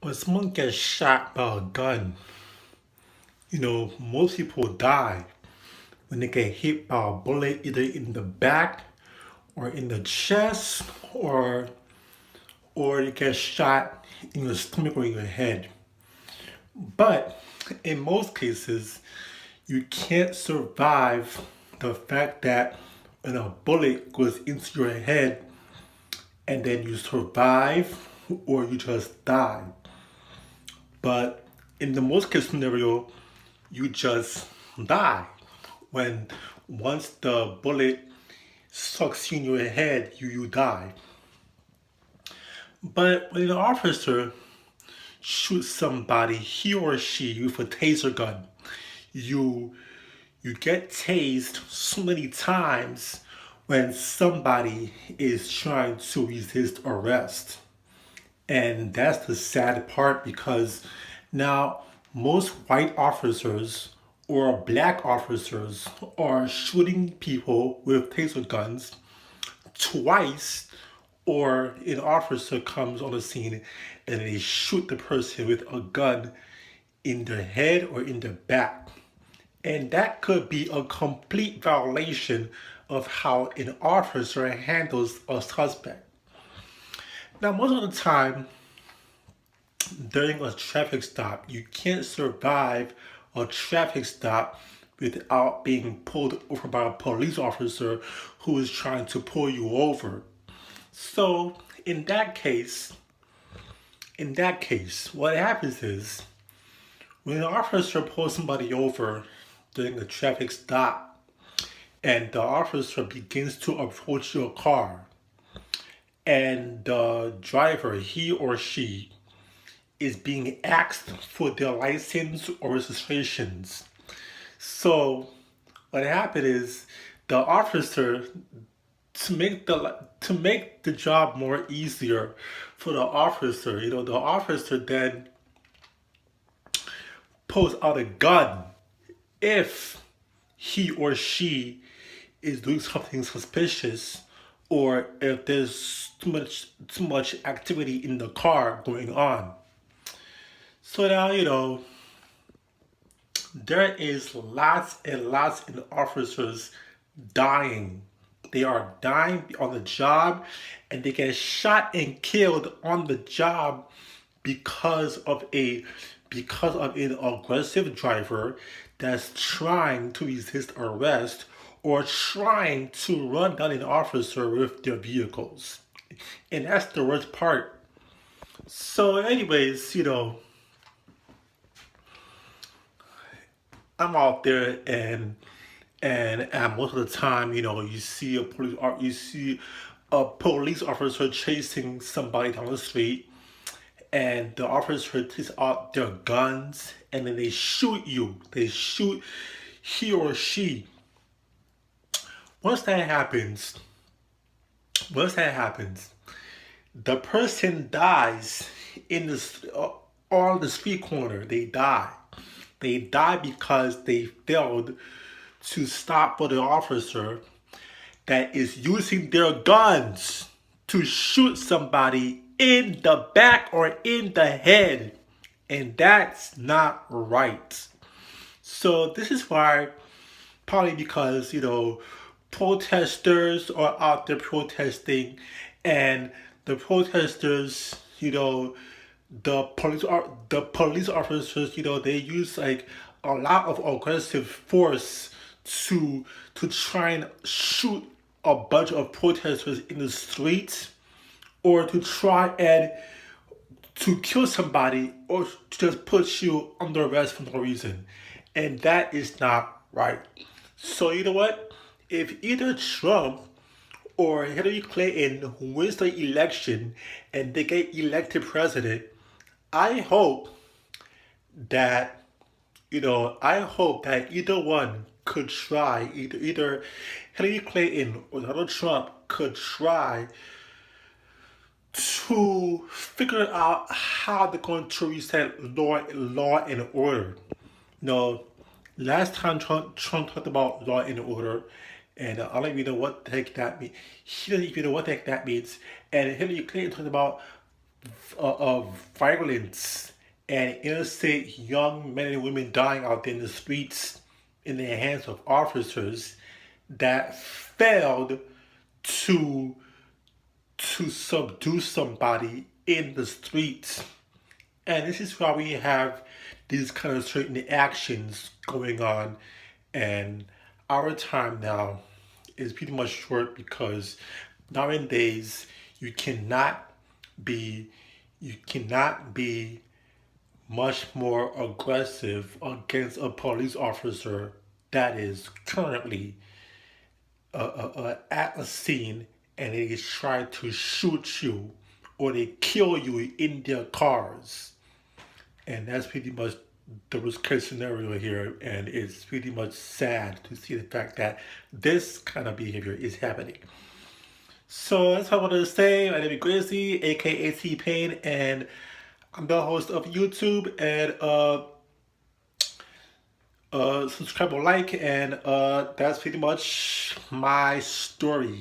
When someone gets shot by a gun, most people die when they get hit by a bullet either in the back or in the chest or you get shot in your stomach or your head. But in most cases, you can't survive the fact that when a bullet goes into your head and then you survive or you just die. But in the most case scenario, you just die. When once the bullet sucks in your head, you die. But when an officer shoots somebody, he or she with a taser gun, you you get tased so many times when somebody is trying to resist arrest. And that's the sad part because now most white officers or black officers are shooting people with taser guns twice, or an officer comes on the scene and they shoot the person with a gun in their head or in their back. And that could be a complete violation of how an officer handles a suspect. Now, most of the time, during a traffic stop, you can't survive a traffic stop without being pulled over by a police officer who is trying to pull you over. So, in that case, what happens is when an officer pulls somebody over during a traffic stop and the officer begins to approach your car and the driver, he or she, is being asked for their license or registrations. So what happened is the officer, to make the job more easier for the officer, the officer then pulls out a gun if he or she is doing something suspicious or if there's too much activity in the car going on. So now there is lots and lots of officers dying. They are dying on the job and they get shot and killed on the job because of an aggressive driver that's trying to resist arrest or trying to run down an officer with their vehicles. And that's the worst part. So anyways, I'm out there and most of the time, you see a police officer chasing somebody down the street, and the officer takes out their guns, and then they shoot you. They shoot he or she. Once that happens, once that happens, the person dies in on the street corner. They die. They die because they failed to stop for the officer that is using their guns to shoot somebody in the back or in the head. And that's not right. So this is why, probably because, protesters are out there protesting, and the protesters, the police officers, they use like a lot of aggressive force to try and shoot a bunch of protesters in the streets, or to try and to kill somebody, or to just put you under arrest for no reason. And that is not right. So you know what? If either Trump or Hillary Clinton wins the election and they get elected president, I hope that I hope that either one could try, either Hillary Clinton or Donald Trump could try to figure out how they're going to reset law and order. You know, last time Trump talked about law and order, and I don't even know what the heck that means. He doesn't even know what the heck that means. And Hillary Clinton talked about of violence and innocent young men and women dying out there in the streets in the hands of officers that failed to subdue somebody in the streets. And this is why we have these kind of certain actions going on. And our time now is pretty much short because nowadays you cannot be you cannot be much more aggressive against a police officer that is currently at a scene and they try to shoot you or they kill you in their cars. And that's pretty much the worst case scenario here. And it's pretty much sad to see the fact that this kind of behavior is happening. So that's what I wanted to say. My name is Gracie, aka T-Pain, and I'm the host of YouTube. And subscribe or like, and that's pretty much my story.